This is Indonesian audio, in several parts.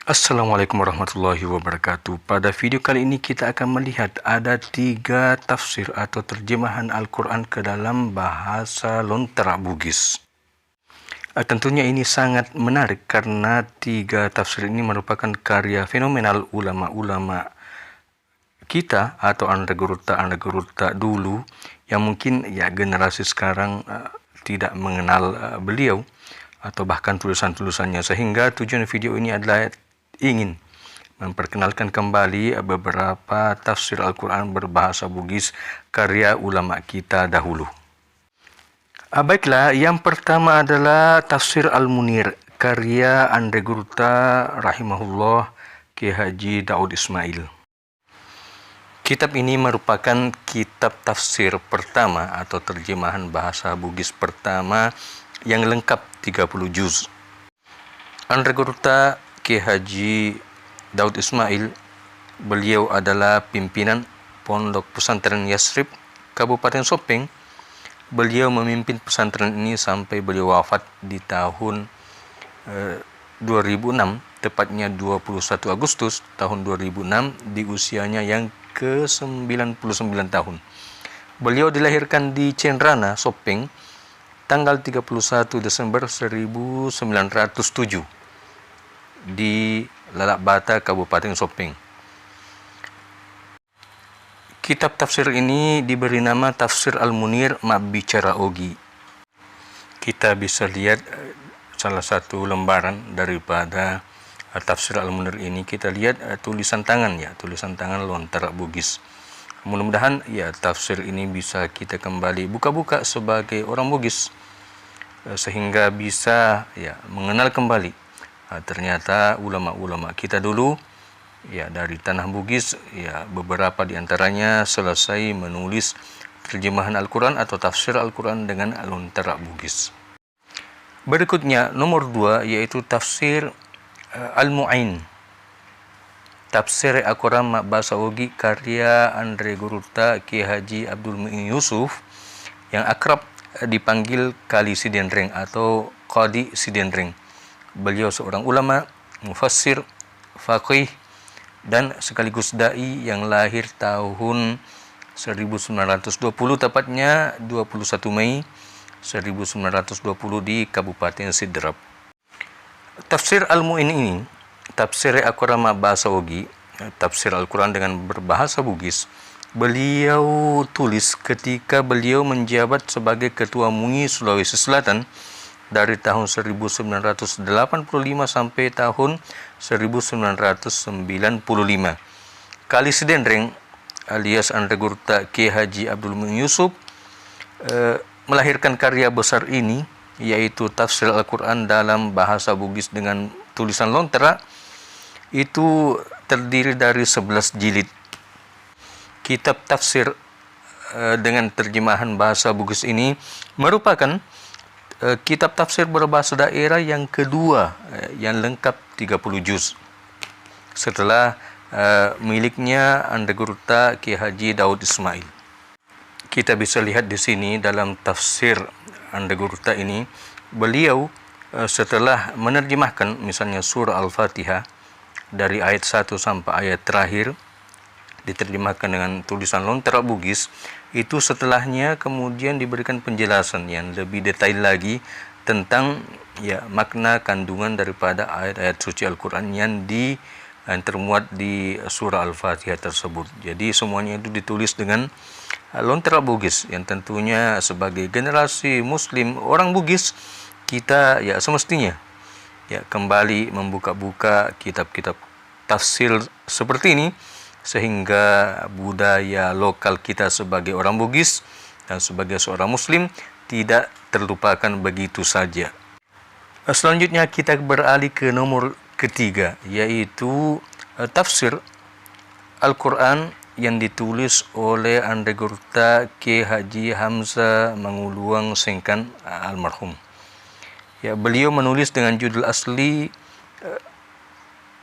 Assalamualaikum warahmatullahi wabarakatuh. Pada video kali ini kita akan melihat ada 3 tafsir atau terjemahan Al-Quran ke dalam bahasa Lontera Bugis. Tentunya ini sangat menarik karena 3 tafsir ini merupakan karya fenomenal ulama-ulama kita atau andaguruta dulu yang mungkin generasi sekarang tidak mengenal beliau atau bahkan tulisan-tulisannya, sehingga tujuan video ini adalah ingin memperkenalkan kembali beberapa tafsir Al-Quran berbahasa Bugis karya ulama kita dahulu. Baiklah, yang pertama adalah tafsir Al-Munir karya Andaguruta rahimahullah Kiai Haji Daud Ismail. Kitab ini merupakan kitab tafsir pertama atau terjemahan bahasa Bugis pertama yang lengkap 30 juz. Andaguruta Kiai Haji Daud Ismail, beliau adalah pimpinan Pondok Pesantren Yasrib, Kabupaten Sopeng. Beliau memimpin pesantren ini sampai beliau wafat di tahun 2006, tepatnya 21 Agustus tahun 2006 di usianya yang ke-99 tahun. Beliau dilahirkan di Cenrana, Sopeng, tanggal 31 Desember 1907 di Lalak Bata, Kabupaten Sopeng. Kitab tafsir ini diberi nama Tafsir Al-Munir Bicara Ogi. Kita bisa lihat salah satu lembaran daripada Tafsir Al-Munir ini. Kita lihat tulisan tangan tulisan tangan Lontera Bugis. Mudah-mudahan tafsir ini bisa kita kembali buka-buka sebagai orang Bugis, sehingga bisa mengenal kembali ternyata ulama-ulama kita dulu dari tanah Bugis, beberapa di antaranya selesai menulis terjemahan Al-Quran atau tafsir Al-Quran dengan Lontera Bugis. Berikutnya nomor 2 yaitu tafsir Al-Mu'in, tafsir Al-Quran bahasa Ogi karya Andaguruta Kiai Haji Abdul Mu'in Yusuf yang akrab dipanggil Kali Sidenreng atau Qadi Sidenreng. Beliau seorang ulama, mufassir, faqih, dan sekaligus da'i yang lahir tahun 1920, tepatnya 21 Mei 1920 di Kabupaten Sidrap. Tafsir Al-Mu'in ini, tafsir Al-Quran bahasa Ogi, tafsir Al-Quran dengan berbahasa Bugis, beliau tulis ketika beliau menjabat sebagai Ketua MUI Sulawesi Selatan dari tahun 1985 sampai tahun 1995. Kali Sidenreng alias Andaguruta Kiai Haji Abdul Mu'in Yusuf melahirkan karya besar ini, yaitu tafsir Al-Quran dalam bahasa Bugis dengan tulisan Lontera. Itu terdiri dari 11 jilid. Kitab tafsir dengan terjemahan bahasa Bugis ini merupakan kitab tafsir berbahasa daerah yang kedua yang lengkap 30 juz setelah miliknya Andaguruta Kiai Haji Daud Ismail. Kita bisa lihat di sini dalam tafsir Andaguruta ini, beliau setelah menerjemahkan misalnya surah Al-Fatihah dari ayat 1 sampai ayat terakhir diterjemahkan dengan tulisan Lontera Bugis, itu setelahnya kemudian diberikan penjelasan yang lebih detail lagi tentang makna kandungan daripada ayat-ayat suci Al-Quran yang termuat di surah Al-Fatihah tersebut. Jadi semuanya itu ditulis dengan Lontera Bugis, yang tentunya sebagai generasi muslim orang Bugis, kita semestinya kembali membuka-buka kitab-kitab tafsir seperti ini, sehingga budaya lokal kita sebagai orang Bugis dan sebagai seorang muslim tidak terlupakan begitu saja. Selanjutnya kita beralih ke nomor ketiga, yaitu tafsir Al-Quran yang ditulis oleh Andaguruta Kiai Haji Hamzah Manguluang Sengkan almarhum. Beliau menulis dengan judul asli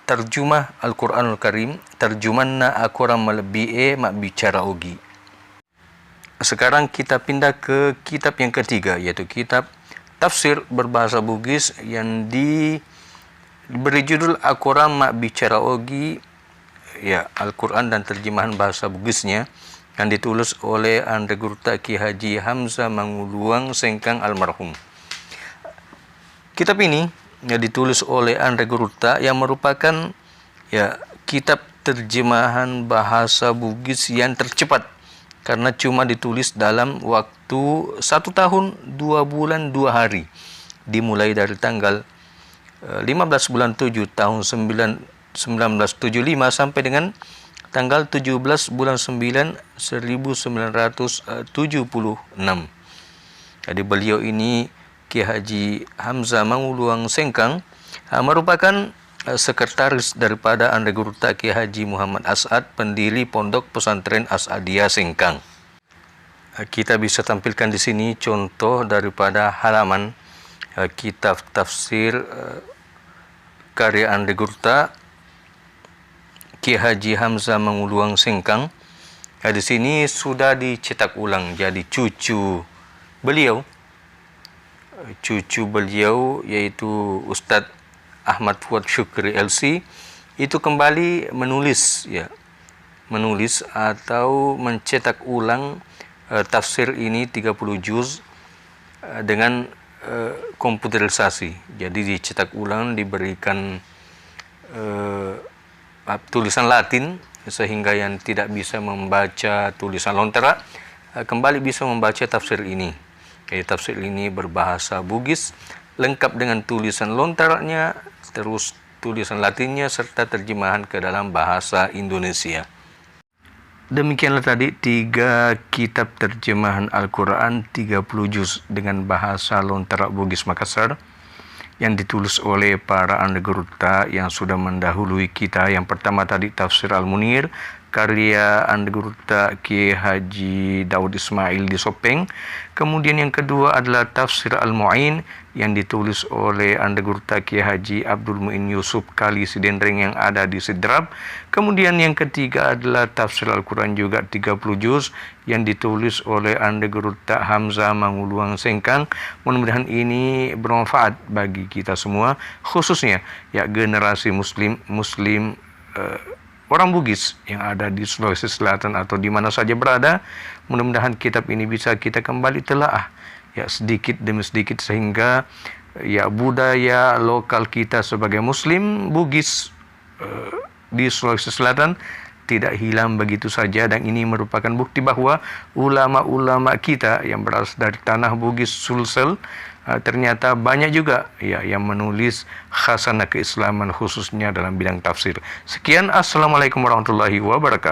Terjemah Al-Quranul Karim, Terjumanna Al-Quran Malbi'e Bicara Ogi. Sekarang kita pindah ke kitab yang ketiga, yaitu kitab tafsir berbahasa Bugis yang Beri judul Al-Quran Mak Bicara Ogi, ya, Al-Quran dan terjemahan bahasa Bugisnya, yang ditulis oleh Andre Gurta Ki Haji Hamzah Manguluang Sengkang almarhum. Kitab ini ditulis oleh Andre Gurta yang merupakan kitab terjemahan bahasa Bugis yang tercepat karena cuma ditulis dalam waktu 1 tahun 2 bulan 2 hari, dimulai dari tanggal 15 bulan 7 tahun 1975 sampai dengan tanggal 17 bulan 9 1976. Jadi beliau ini, Ki Haji Hamzah Manguluang Sengkang, merupakan sekretaris daripada Andre Gurta Ki Haji Muhammad As'ad, pendiri Pondok Pesantren As'adiyah Sengkang. Kita bisa tampilkan di sini contoh daripada halaman kitab tafsir karya Andre Gurta Ki Haji Hamzah Manguluang Sengkang. Di sini sudah dicetak ulang, jadi cucu beliau yaitu Ustadz Ahmad Fuad Syukri LC itu kembali menulis atau mencetak ulang tafsir ini 30 juz dengan komputerisasi. Jadi dicetak ulang, diberikan tulisan Latin sehingga yang tidak bisa membaca tulisan Lontera kembali bisa membaca tafsir ini. Jadi tafsir ini berbahasa Bugis lengkap dengan tulisan Lonteranya, terus tulisan Latinnya serta terjemahan ke dalam bahasa Indonesia. Demikianlah tadi 3 kitab terjemahan Al-Quran 30 juz dengan bahasa Lontera Bugis Makassar yang ditulis oleh para Andre Gurta yang sudah mendahului kita. Yang pertama tadi Tafsir Al-Munir karya Andre Gurta Ki Haji Daud Ismail di Sopeng. Kemudian yang kedua adalah Tafsir Al-Mu'in yang ditulis oleh Andre Gurta Ki Haji Abdul Mu'in Yusuf Kali Sidendreng yang ada di Sidrap. Kemudian yang ketiga adalah Tafsir Al-Quran juga 30 juz yang ditulis oleh Andre Gurta Hamzah Manguluang Sengkang. Mudah-mudahan ini bermanfaat bagi kita semua, khususnya generasi muslim orang Bugis yang ada di Sulawesi Selatan atau di mana saja berada. Mudah-mudahan kitab ini bisa kita kembali telaah sedikit demi sedikit sehingga budaya lokal kita sebagai muslim Bugis di Sulawesi Selatan tidak hilang begitu saja. Dan ini merupakan bukti bahwa ulama-ulama kita yang berasal dari tanah Bugis Sulsel ternyata banyak juga yang menulis khasanah keislaman khususnya dalam bidang tafsir. Sekian, assalamualaikum warahmatullahi wabarakatuh.